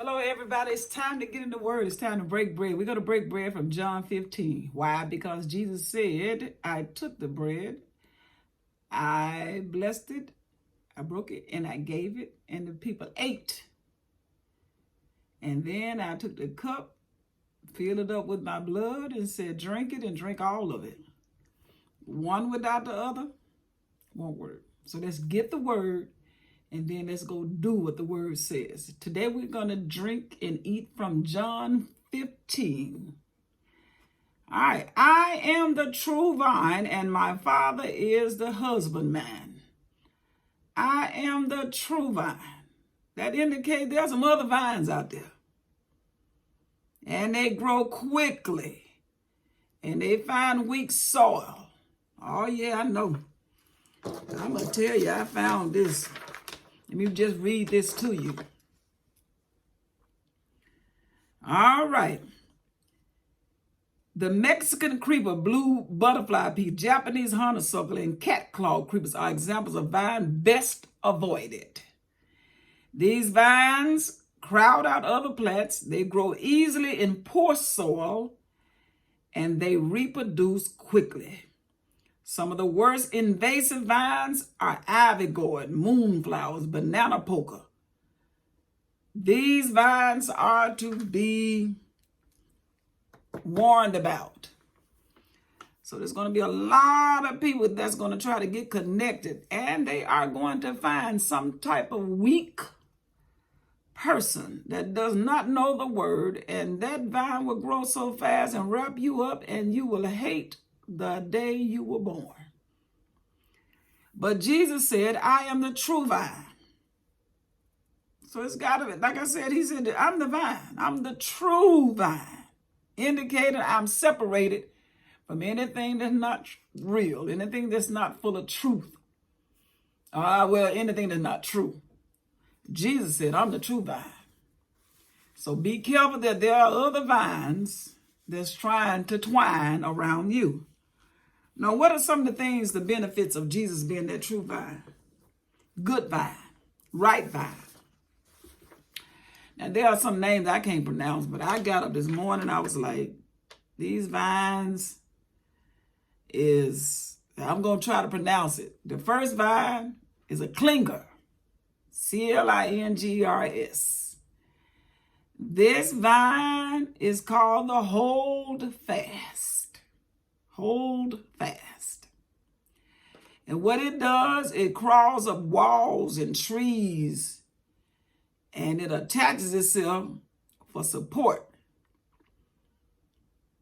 Hello, everybody. It's time to get in the word. It's time to break bread. We're going to break bread from John 15. Why? Because Jesus said, I took the bread, I blessed it, I broke it, and I gave it, and the people ate. And then I took the cup, filled it up with my blood, and said, drink it and drink all of it. One without the other won't work. So let's get the word. And then let's go do what the word says. Today we're going to drink and eat from John 15. All right. I am the true vine, and my Father is the husbandman. I am the true vine. That indicates there's some other vines out there. And they grow quickly. And they find weak soil. Oh, yeah, I know. I'm going to tell you, I found this. Let me just read this to you. All right. The Mexican creeper, blue butterfly pea, Japanese honeysuckle, and catclaw creepers are examples of vines best avoided. These vines crowd out other plants. They grow easily in poor soil, and they reproduce quickly. Some of the worst invasive vines are ivy gourd, moonflowers, banana poker. These vines are to be warned about. So there's going to be a lot of people that's going to try to get connected, and they are going to find some type of weak person that does not know the word, and that vine will grow so fast and wrap you up, and you will hate the day you were born. But Jesus said, I am the true vine. So it's got to be, like I said, he said, I'm the vine. I'm the true vine. Indicating I'm separated from anything that's not real, anything that's not full of truth. Anything that's not true. Jesus said, I'm the true vine. So be careful that there are other vines that's trying to twine around you. Now, what are some of the things, the benefits of Jesus being that true vine? Good vine, right vine. Now, there are some names I can't pronounce, but I got up this morning, I was like, these vines I'm going to try to pronounce it. The first vine is a clinger, Clingers. This vine is called the hold fast. Hold fast. And what it does, it crawls up walls and trees, and it attaches itself for support.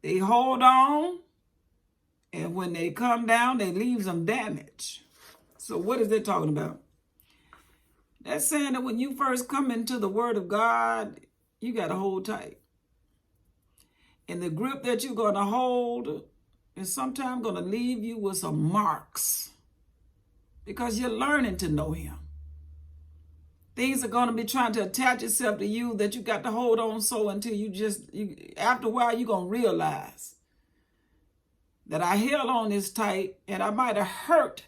They hold on, and when they come down, they leave some damage. So what is that talking about? That's saying that when you first come into the word of God, you got to hold tight. And the grip that you're going to hold is sometimes going to leave you with some marks because you're learning to know him. Things are going to be trying to attach itself to you that you got to hold on so until after a while, you're going to realize that I held on this tight and I might have hurt.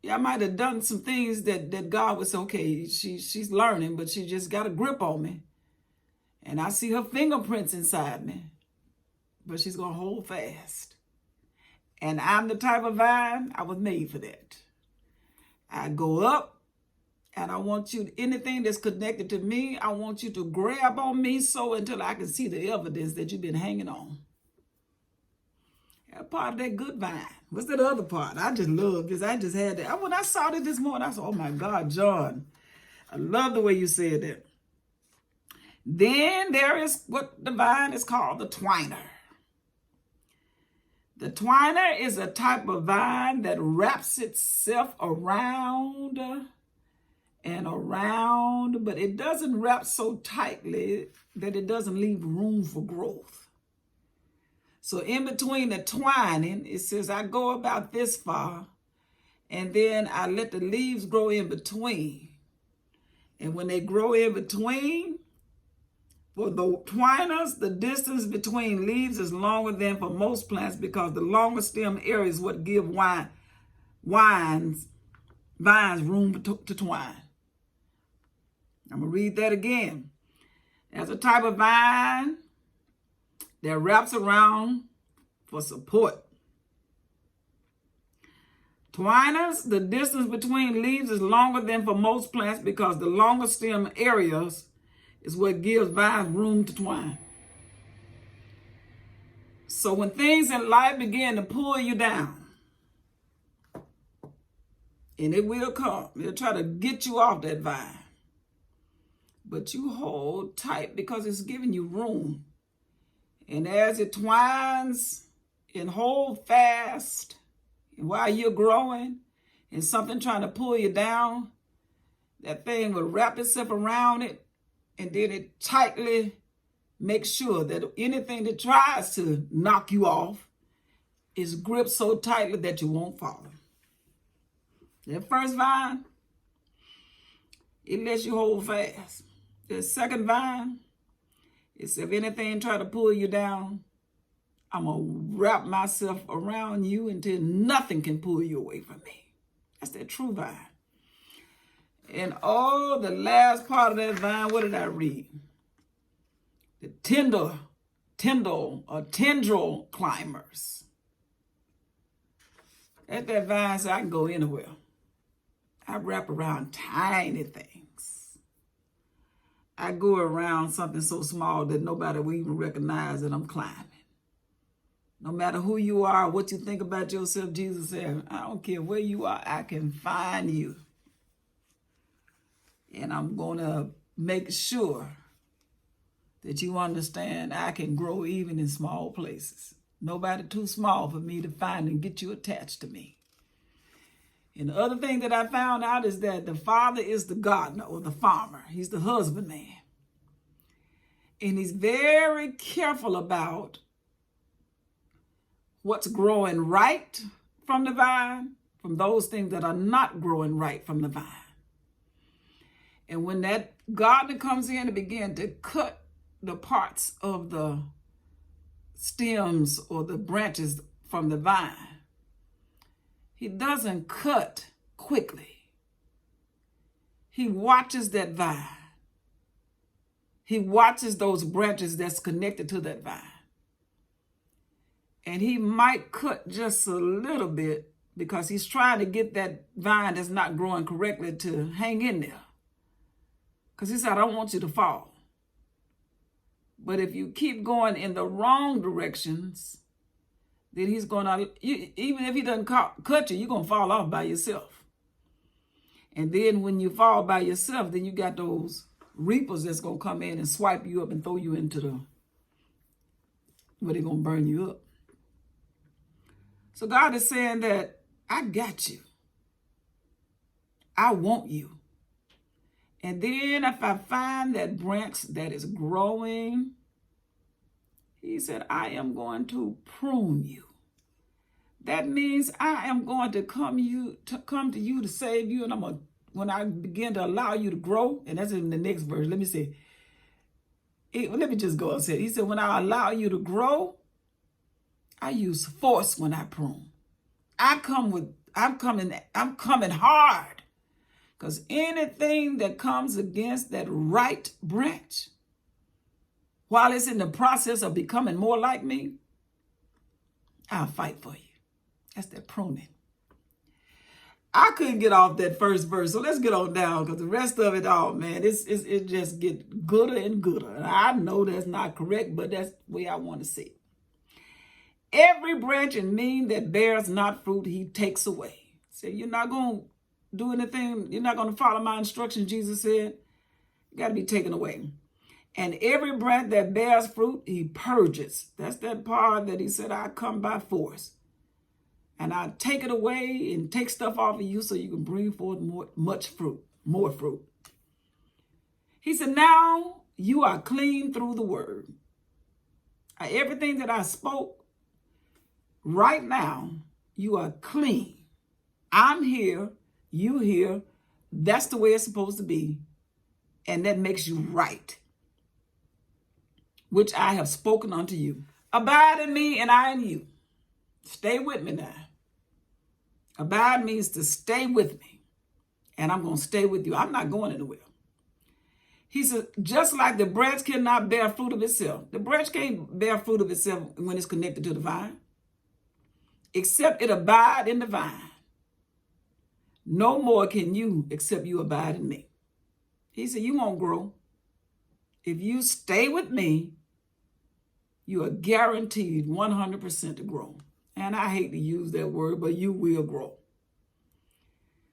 I might have done some things that God was okay. She's learning, but she just got a grip on me. And I see her fingerprints inside me. But she's going to hold fast. And I'm the type of vine, I was made for that. I go up, and I want you, anything that's connected to me, I want you to grab on me so until I can see the evidence that you've been hanging on. That part of that good vine. What's that other part? I just love this. I just had that. When I saw it this morning, I said, oh my God, John. I love the way you said that. Then there is what the vine is called, the twiner. The twiner is a type of vine that wraps itself around and around, but it doesn't wrap so tightly that it doesn't leave room for growth. So in between the twining, it says I go about this far, and then I let the leaves grow in between. And when they grow in between, for the twiners, the distance between leaves is longer than for most plants because the longer stem area is what give vines room to twine. I'm going to read that again. As a type of vine that wraps around for support. Twiners, the distance between leaves is longer than for most plants because the longer stem areas is what gives vines room to twine. So when things in life begin to pull you down, and it will come, it'll try to get you off that vine. But you hold tight because it's giving you room. And as it twines and hold fast, and while you're growing and something trying to pull you down, that thing will wrap itself around it, and then it tightly makes sure that anything that tries to knock you off is gripped so tightly that you won't fall. That first vine, it lets you hold fast. The second vine, it's if anything try to pull you down, I'm going to wrap myself around you until nothing can pull you away from me. That's that true vine. And the last part of that vine, what did I read? The tendril climbers. At that vine, so I can go anywhere. I wrap around tiny things. I go around something so small that nobody will even recognize that I'm climbing. No matter who you are, what you think about yourself, Jesus said, I don't care where you are, I can find you. And I'm going to make sure that you understand I can grow even in small places. Nobody too small for me to find and get you attached to me. And the other thing that I found out is that the father is the gardener or the farmer. He's the husbandman. And he's very careful about what's growing right from the vine, from those things that are not growing right from the vine. And when that gardener comes in and begin to cut the parts of the stems or the branches from the vine, he doesn't cut quickly. He watches that vine. He watches those branches that's connected to that vine. And he might cut just a little bit because he's trying to get that vine that's not growing correctly to hang in there. Because he said, I don't want you to fall. But if you keep going in the wrong directions, then he's going to, even if he doesn't cut you, you're going to fall off by yourself. And then when you fall by yourself, then you got those reapers that's going to come in and swipe you up and throw you into where they're going to burn you up. So God is saying that I got you. I want you. And then if I find that branch that is growing, he said, I am going to prune you. That means I am going to come to you to save you. And when I begin to allow you to grow, and that's in the next verse, let me just go and say it. He said, when I allow you to grow, I use force when I prune. I'm coming hard. Because anything that comes against that right branch, while it's in the process of becoming more like me, I'll fight for you. That's that pruning. I couldn't get off that first verse, so let's get on down because the rest of it all, man, it just gets gooder and gooder. And I know that's not correct, but that's the way I want to see it. Every branch in me that bears not fruit, he takes away. So you're not going to do anything, you're not going to follow my instructions, Jesus said. You got to be taken away. And every branch that bears fruit, he purges. That's that part that he said, I come by force. And I take it away and take stuff off of you so you can bring forth more fruit. He said, now you are clean through the word. Everything that I spoke, right now, you are clean. I'm here, you here. That's the way it's supposed to be. And that makes you right, which I have spoken unto you. Abide in me and I in you. Stay with me now. Abide means to stay with me. And I'm going to stay with you. I'm not going anywhere. He said, just like the branch cannot bear fruit of itself. The branch can't bear fruit of itself when it's connected to the vine, except it abide in the vine. No more can you except you abide in me. He said, you won't grow. If you stay with me, you are guaranteed 100% to grow. And I hate to use that word, but you will grow.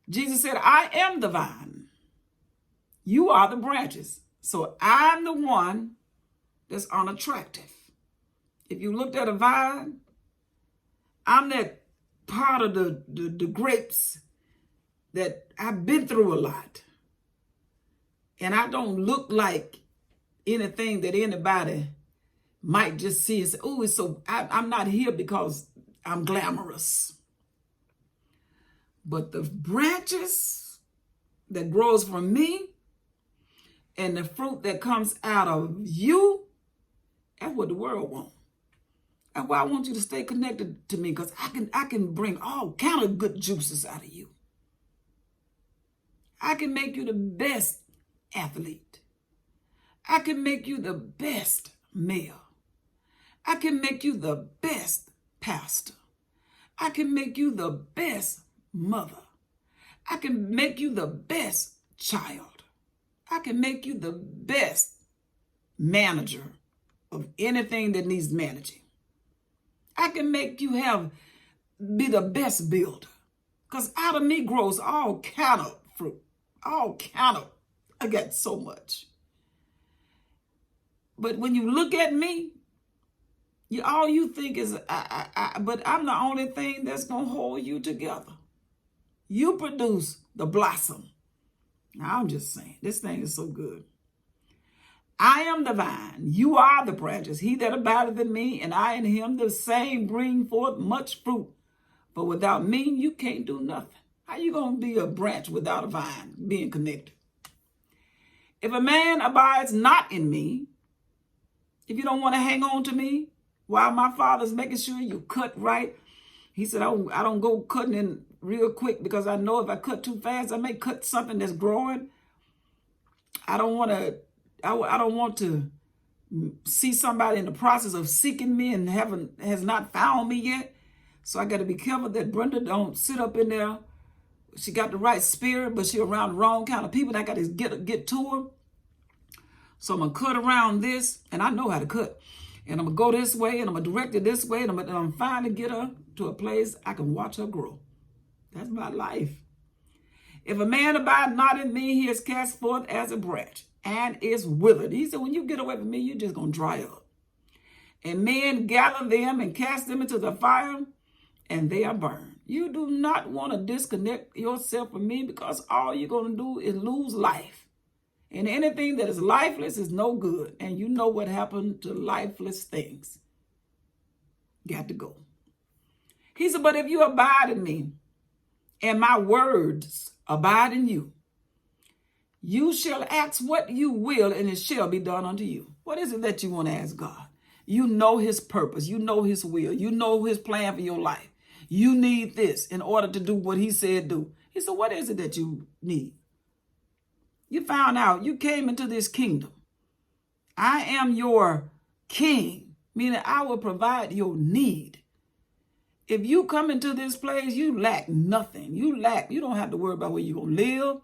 Jesus said, I am the vine. You are the branches. So I'm the one that's unattractive. If you looked at a vine, I'm that part of the grapes that I've been through a lot. And I don't look like anything that anybody might just see and say, oh, it's so, I'm not here because I'm glamorous. But the branches that grows from me and the fruit that comes out of you, that's what the world wants. That's why I want you to stay connected to me, because I can bring all kind of good juices out of you. I can make you the best athlete. I can make you the best male. I can make you the best pastor. I can make you the best mother. I can make you the best child. I can make you the best manager of anything that needs managing. I can make you be the best builder. Because out of me grows all kind of fruit. All kind of, I got so much. But when you look at me, all you think is, but I'm the only thing that's going to hold you together. You produce the blossom. Now, I'm just saying, this thing is so good. I am the vine, you are the branches. He that abideth in me, and I in him, the same bring forth much fruit. For without me, you can't do nothing. How you going to be a branch without a vine being connected? If a man abides not in me, if you don't want to hang on to me, while my Father's making sure you cut right, he said, I don't go cutting in real quick, because I know if I cut too fast, I may cut something that's growing. I don't want to see somebody in the process of seeking me and has not found me yet. So I got to be careful that Brenda don't sit up in there. She got the right spirit, but she around the wrong kind of people. And I got to get to her. So I'm going to cut around this, and I know how to cut. And I'm going to go this way, and I'm going to direct it this way, and I'm finally get her to a place I can watch her grow. That's my life. If a man abide not in me, he is cast forth as a branch and is withered. He said, when you get away from me, you're just going to dry up. And men gather them and cast them into the fire, and they are burned. You do not want to disconnect yourself from me, because all you're going to do is lose life. And anything that is lifeless is no good. And you know what happened to lifeless things. Got to go. He said, but if you abide in me, and my words abide in you, you shall ask what you will, and it shall be done unto you. What is it that you want to ask God? You know his purpose. You know his will. You know his plan for your life. You need this in order to do what he said do. He said, what is it that you need? You found out you came into this kingdom. I am your king, meaning I will provide your need. If you come into this place, you lack nothing. You don't have to worry about where you're going to live.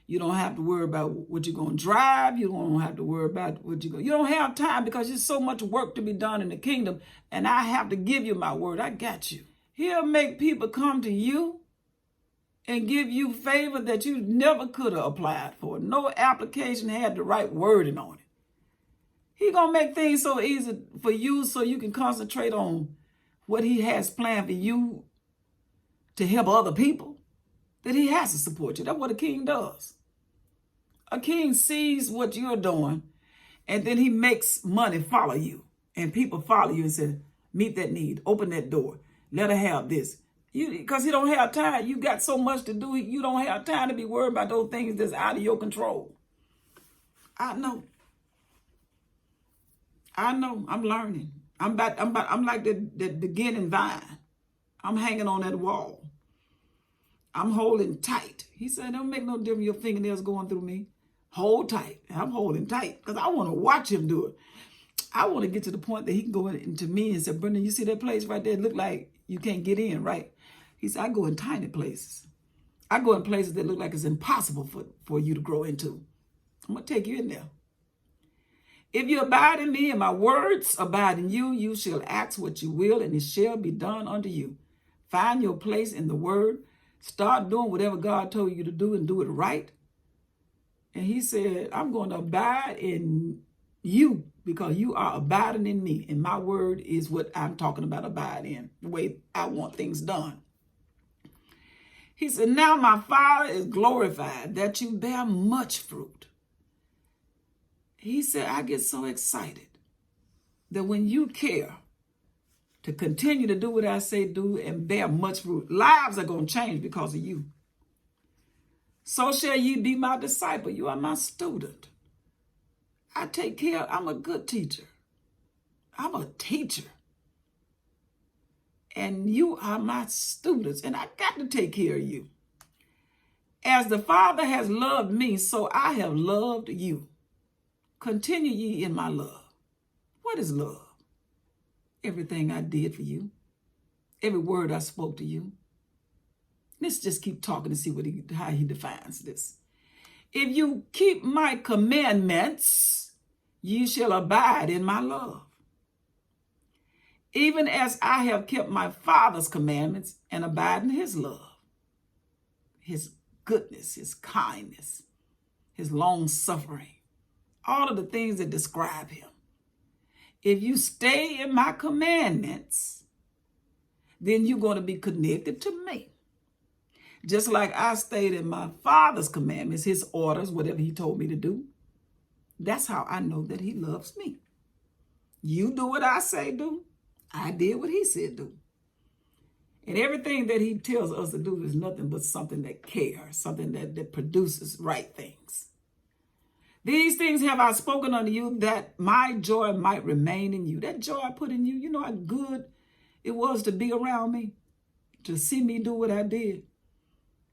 You don't have to worry about what you're going to drive. You don't have to worry about you don't have time, because there's so much work to be done in the kingdom. And I have to give you my word. I got you. He'll make people come to you and give you favor that you never could have applied for. No application had the right wording on it. He's going to make things so easy for you so you can concentrate on what he has planned for you to help other people, that he has to support you. That's what a king does. A king sees what you're doing, and then he makes money follow you. And people follow you and say, meet that need, open that door, let her have this. Because he don't have time. You got so much to do. You don't have time to be worried about those things that's out of your control. I know. I'm learning. I'm like the beginning vine. I'm hanging on that wall. I'm holding tight. He said, don't make no difference your fingernails going through me. Hold tight. And I'm holding tight because I want to watch him do it. I want to get to the point that he can go into me and say, Brenda, you see that place right there? It look like you can't get in, right? He said, I go in tiny places. I go in places that look like it's impossible for you to grow into. I'm going to take you in there. If you abide in me and my words abide in you, you shall ask what you will and it shall be done unto you. Find your place in the word. Start doing whatever God told you to do and do it right. And he said, I'm going to abide in you because you are abiding in me. And my word is what I'm talking about, abide in, the way I want things done. He said, now my Father is glorified that you bear much fruit. He said, I get so excited that when you care to continue to do what I say do and bear much fruit, lives are going to change because of you. So shall ye be my disciple. You are my student. I take care. I'm a good teacher. I'm a teacher. And you are my students, and I got to take care of you. As the Father has loved me, so I have loved you. Continue ye in my love. What is love? Everything I did for you. Every word I spoke to you. Let's just keep talking to see how he defines this. If you keep my commandments, you shall abide in my love. Even as I have kept my Father's commandments and abide in his love, his goodness, his kindness, his long suffering, all of the things that describe him. If you stay in my commandments, then you're going to be connected to me. Just like I stayed in my Father's commandments, his orders, whatever he told me to do. That's how I know that he loves me. You do what I say do. I did what he said do. And everything that he tells us to do is nothing but something that cares, something that produces right things. These things have I spoken unto you that my joy might remain in you. That joy I put in you, you know how good it was to be around me, to see me do what I did,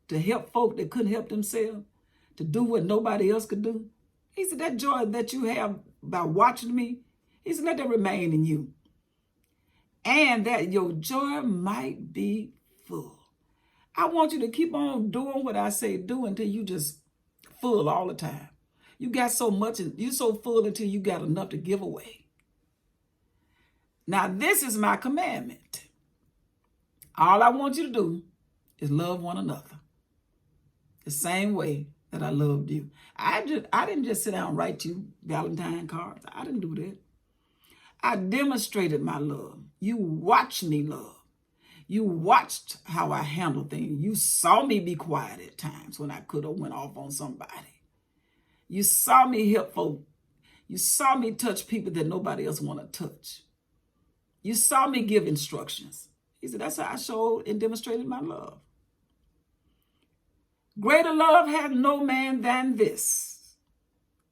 to help folk that couldn't help themselves, to do what nobody else could do. He said, that joy that you have by watching me, he said, let that remain in you. And that your joy might be full. I want you to keep on doing what I say do until you just full all the time. You got so much and you're so full until you got enough to give away. Now, this is my commandment. All I want you to do is love one another. The same way that I loved you. I didn't just sit down and write you Valentine cards. I didn't do that. I demonstrated my love. You watched me love. You watched how I handled things. You saw me be quiet at times when I could have went off on somebody. You saw me help folk. You saw me touch people that nobody else want to touch. You saw me give instructions. He said, that's how I showed and demonstrated my love. Greater love hath no man than this,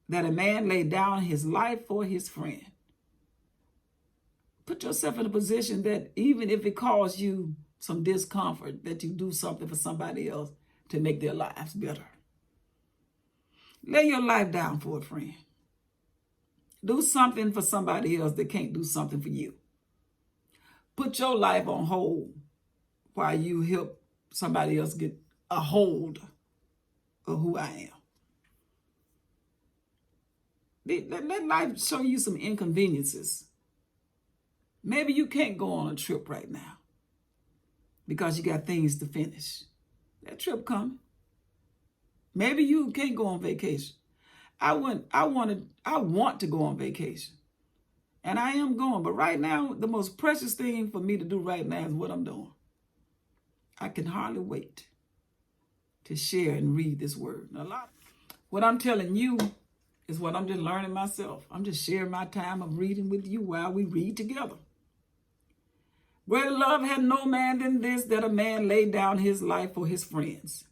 that a man lay down his life for his friend. Put yourself in a position that even if it causes you some discomfort, that you do something for somebody else to make their lives better. Lay your life down for a friend. Do something for somebody else that can't do something for you. Put your life on hold while you help somebody else get a hold of who I am. Let life show you some inconveniences. Maybe you can't go on a trip right now because you got things to finish. That trip coming. Maybe you can't go on vacation. I want to go on vacation. And I am going. But right now, the most precious thing for me to do right now is what I'm doing. I can hardly wait to share and read this word. What I'm telling you is what I'm just learning myself. I'm just sharing my time of reading with you while we read together. Greater love had no man than this, that a man laid down his life for his friends.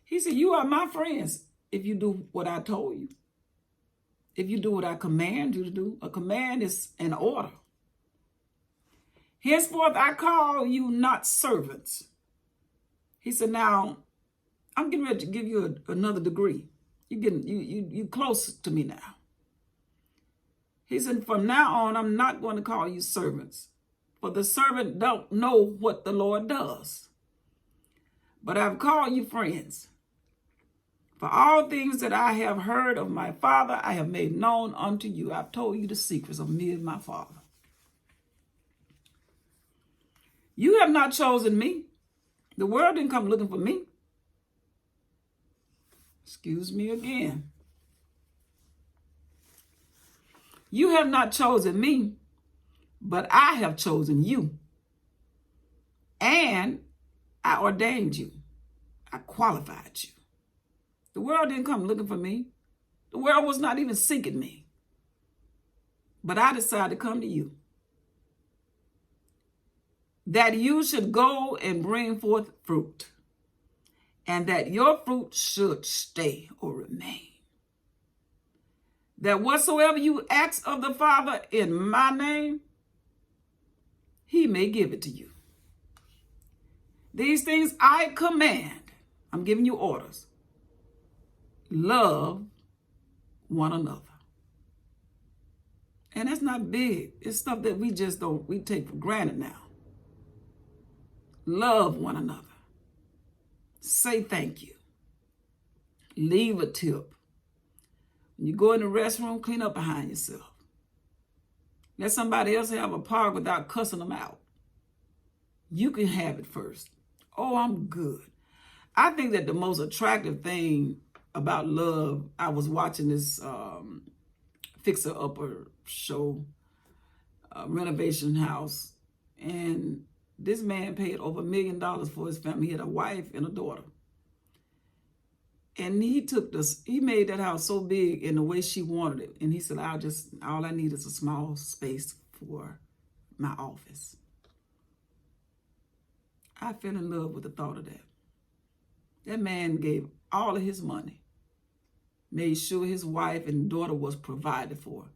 He said, you are my friends if you do what I told you. If you do what I command you to do. A command is an order. Henceforth I call you not servants. He said, now, I'm getting ready to give you another degree. You close to me now. He said, from now on, I'm not going to call you servants, for the servant don't know what the Lord does. But I've called you friends. For all things that I have heard of my Father, I have made known unto you. I've told you the secrets of me and my Father. You have not chosen me. The world didn't come looking for me. Excuse me again. You have not chosen me, but I have chosen you. And I ordained you. I qualified you. The world didn't come looking for me. The world was not even seeking me. But I decided to come to you. That you should go and bring forth fruit. And that your fruit should stay or remain. That whatsoever you ask of the Father in my name, he may give it to you. These things I command. I'm giving you orders. Love one another. And that's not big. It's stuff that we take for granted now. Love one another. Say thank you. Leave a tip. When you go in the restroom, clean up behind yourself. Let somebody else have a part without cussing them out. You can have it first. Oh, I'm good. I think that the most attractive thing about love, I was watching this Fixer Upper show, Renovation House, and this man paid over $1 million for his family. He had a wife and a daughter. And he made that house so big in the way she wanted it. And he said, all I need is a small space for my office. I fell in love with the thought of that. That man gave all of his money, made sure his wife and daughter was provided for,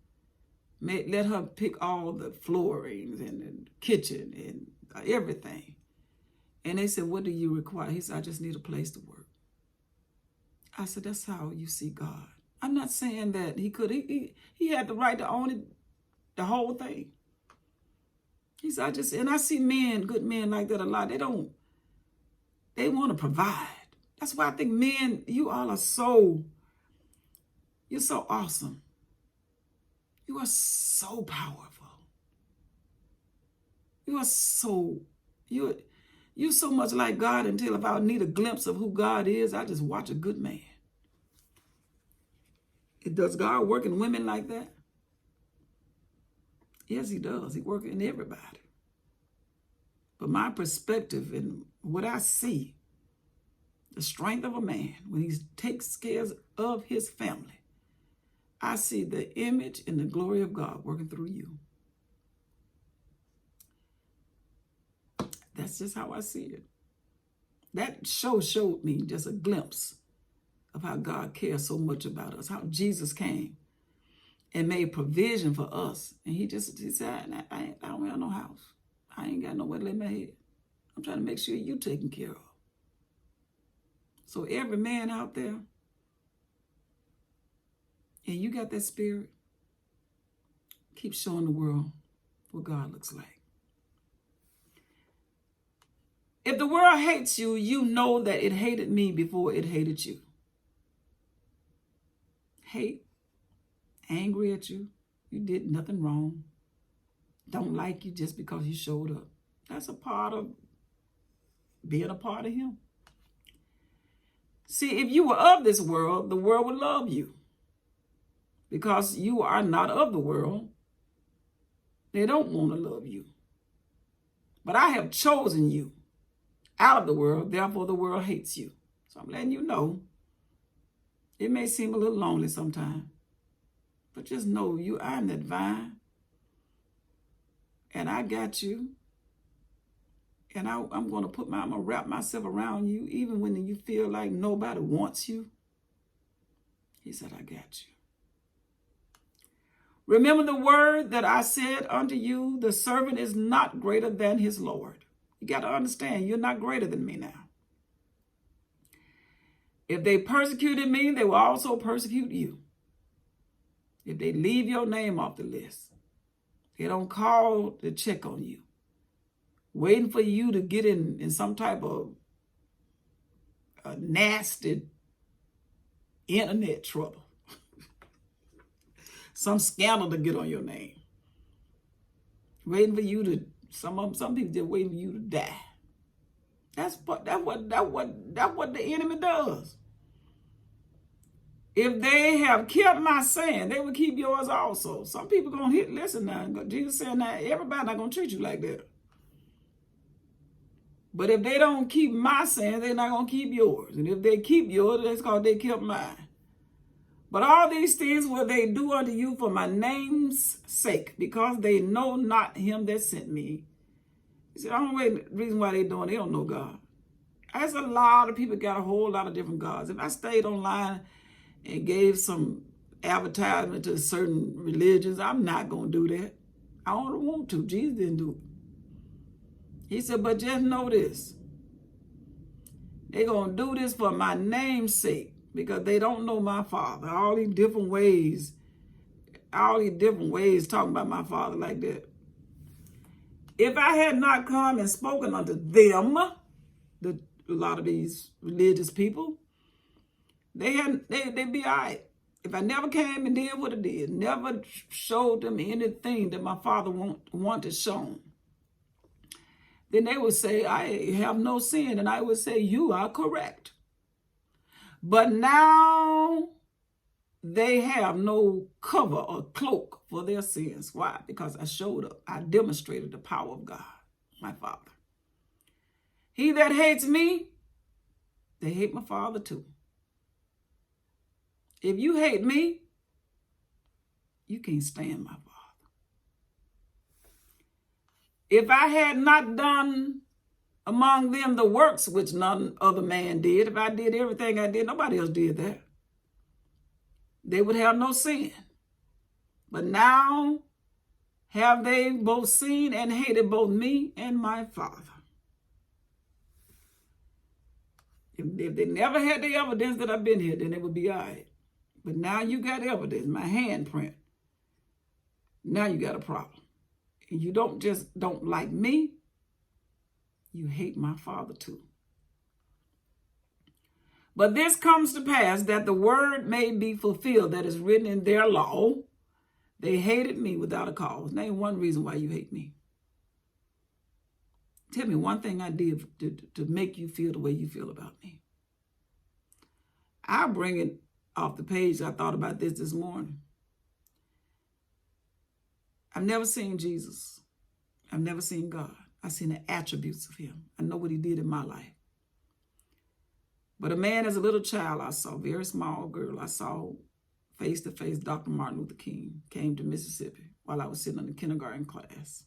let her pick all the floorings and the kitchen and everything. And they said, what do you require? He said, I just need a place to work. I said, that's how you see God. I'm not saying that he had the right to own it, the whole thing. He said, I see men, good men like that a lot. They want to provide. That's why I think men, you all are you're so awesome. You are so powerful. You're so much like God until if I need a glimpse of who God is, I just watch a good man. Does God work in women like that? Yes, he does. He works in everybody. But my perspective and what I see, the strength of a man when he takes care of his family, I see the image and the glory of God working through you. That's just how I see it. That show showed me just a glimpse of how God cares so much about us, how Jesus came and made provision for us. And he said, I don't have no house. I ain't got nowhere to lay my head. I'm trying to make sure you're taken care of. So every man out there, and you got that spirit, keep showing the world what God looks like. If the world hates you, you know that it hated me before it hated you. Hate, angry at you, you did nothing wrong. Don't like you just because you showed up. That's a part of being a part of him. See, if you were of this world, the world would love you. Because you are not of the world, they don't want to love you. But I have chosen you out of the world, therefore the world hates you. So I'm letting you know, it may seem a little lonely sometimes, but just know I am that vine, and I got you, and I'm going to wrap myself around you, even when you feel like nobody wants you. He said, I got you. Remember the word that I said unto you, the servant is not greater than his Lord. You got to understand, you're not greater than me now. If they persecuted me, they will also persecute you. If they leave your name off the list, they don't call to check on you, waiting for you to get in some type of nasty internet trouble, some scandal to get on your name, waiting for you to, some people just waiting for you to die. That's what the enemy does. If they have kept my saying, they will keep yours also. Some people gonna listen now. Jesus said, now everybody not gonna treat you like that. But if they don't keep my saying, they're not gonna keep yours. And if they keep yours, that's because they kept mine. But all these things will they do unto you for my name's sake, because they know not him that sent me. He said, the only reason why they doing it, they don't know God. There's a lot of people got a whole lot of different gods. If I stayed online and gave some advertisement to certain religions, I'm not going to do that. I don't want to. Jesus didn't do it. He said, but just know this. They're going to do this for my name's sake, because they don't know my Father. All these different ways talking about my Father like that. If I had not come and spoken unto them, a lot of these religious people, they'd be all right. If I never came and did what I did, never showed them anything that my Father wanted shown, then they would say, I have no sin. And I would say, you are correct. But now they have no cover or cloak for their sins. Why? Because I showed up. I demonstrated the power of God, my Father. He that hates me, they hate my Father too. If you hate me, you can't stand my Father. If I had not done among them the works which none other man did, if I did everything I did, nobody else did that, they would have no sin. But now have they both seen and hated both me and my Father. If they never had the evidence that I've been here, then it would be all right. But now you got evidence, my handprint. Now you got a problem. And you don't like me, you hate my Father too. But this comes to pass, that the word may be fulfilled that is written in their law. They hated me without a cause. Name one reason why you hate me. Tell me one thing I did to make you feel the way you feel about me. I'll bring it off the page. I thought about this morning. I've never seen Jesus. I've never seen God. I've seen the attributes of him. I know what he did in my life. But a man as a little child, I saw, very small girl, I saw face to face Dr. Martin Luther King came to Mississippi while I was sitting in the kindergarten class.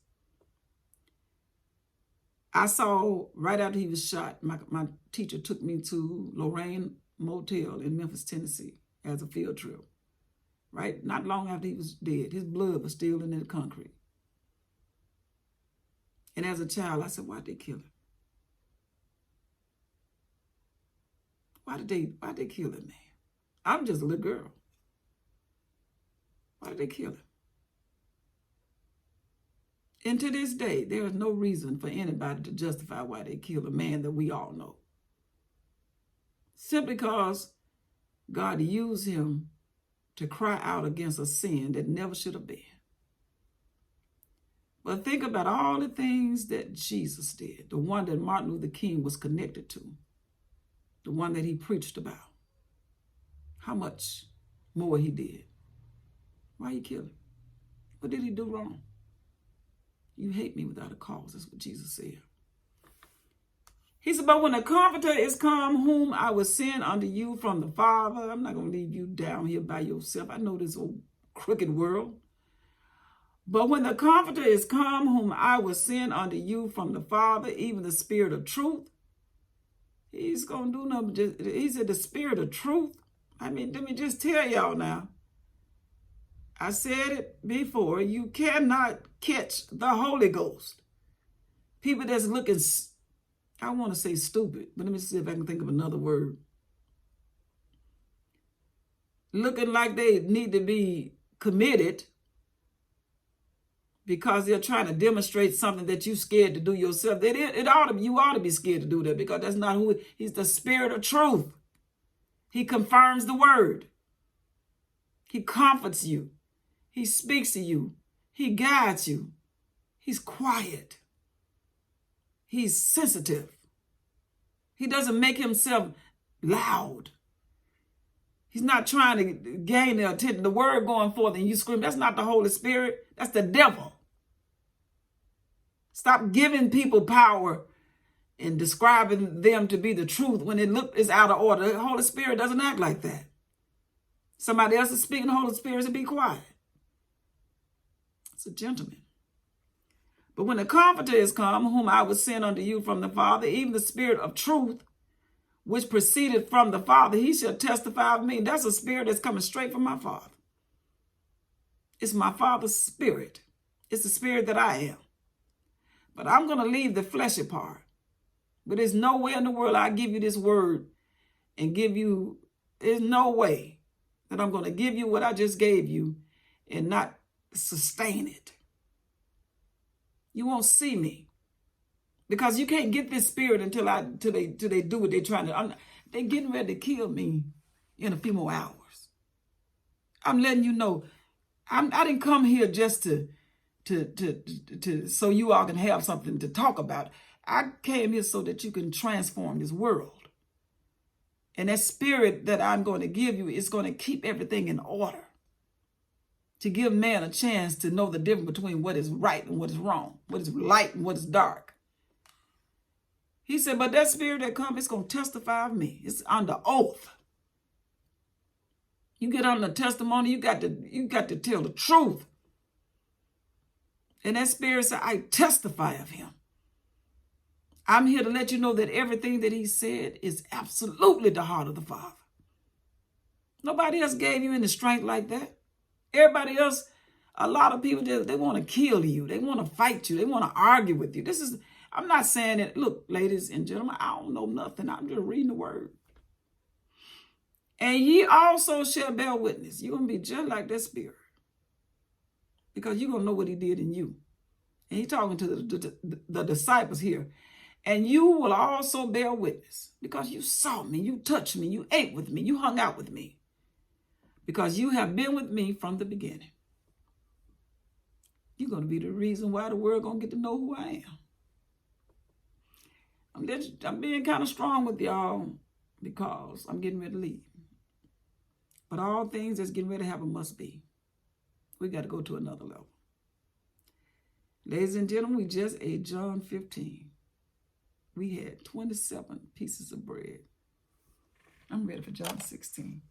I saw right after he was shot, my teacher took me to Lorraine Motel in Memphis, Tennessee as a field trip. Right? Not long after he was dead. His blood was still in the concrete. And as a child, I said, why'd they kill him? Why did they kill him, man? I'm just a little girl. Why did they kill him? And to this day, there is no reason for anybody to justify why they killed a man that we all know. Simply because God used him to cry out against a sin that never should have been. But think about all the things that Jesus did, the one that Martin Luther King was connected to, the one that he preached about. How much more he did. Why you kill him? What did he do wrong? You hate me without a cause. That's what Jesus said. He said, but when the Comforter is come, whom I will send unto you from the Father, I'm not going to leave you down here by yourself. I know this old crooked world. But when the Comforter is come, whom I will send unto you from the Father, even the Spirit of truth, he's going to do nothing. He said the Spirit of truth. I mean, let me just tell y'all now. I said it before. You cannot catch the Holy Ghost. People that's looking, I want to say stupid, but let me see if I can think of another word. looking like they need to be committed because they're trying to demonstrate something that you're scared to do yourself. You ought to be scared to do that, because that's not who he's. The Spirit of truth. He confirms the word. He comforts you. He speaks to you. He guides you. He's quiet. He's sensitive. He doesn't make himself loud. He's not trying to gain their attention. The word going forth and you scream, that's not the Holy Spirit. That's the devil. Stop giving people power and describing them to be the truth when it's out of order. The Holy Spirit doesn't act like that. Somebody else is speaking, the Holy Spirit said, be quiet. It's a gentleman. But when the Comforter is come, whom I will send unto you from the Father, even the Spirit of truth, which proceeded from the Father, he shall testify of me. That's a spirit that's coming straight from my Father. It's my Father's Spirit. It's the Spirit that I am. But I'm going to leave the fleshy part. But there's no way in the world I give you this word and there's no way that I'm going to give you what I just gave you and not sustain it. You won't see me. Because you can't get this spirit until they do what they're trying to. They're getting ready to kill me in a few more hours. I'm letting you know, I didn't come here just to so you all can have something to talk about. I came here so that you can transform this world. And that spirit that I'm going to give you is going to keep everything in order. To give man a chance to know the difference between what is right and what is wrong, what is light and what is dark. He said, but that spirit that comes, it's going to testify of me. It's under oath. You get on the testimony, you got to tell the truth. And that spirit said, I testify of him. I'm here to let you know that everything that he said is absolutely the heart of the Father. Nobody else gave you any strength like that. Everybody else, a lot of people, they want to kill you. They want to fight you. They want to argue with you. I'm not saying that, look, ladies and gentlemen, I don't know nothing. I'm just reading the word. And ye also shall bear witness. You're going to be just like that spirit. Because you're going to know what he did in you. And he's talking to the disciples here. And you will also bear witness. Because you saw me, you touched me, you ate with me, you hung out with me. Because you have been with me from the beginning. You're going to be the reason why the world going to get to know who I am. I'm being kind of strong with y'all because I'm getting ready to leave. But all things that's getting ready to happen must be. We got to go to another level. Ladies and gentlemen, we just ate John 15. We had 27 pieces of bread. I'm ready for John 16.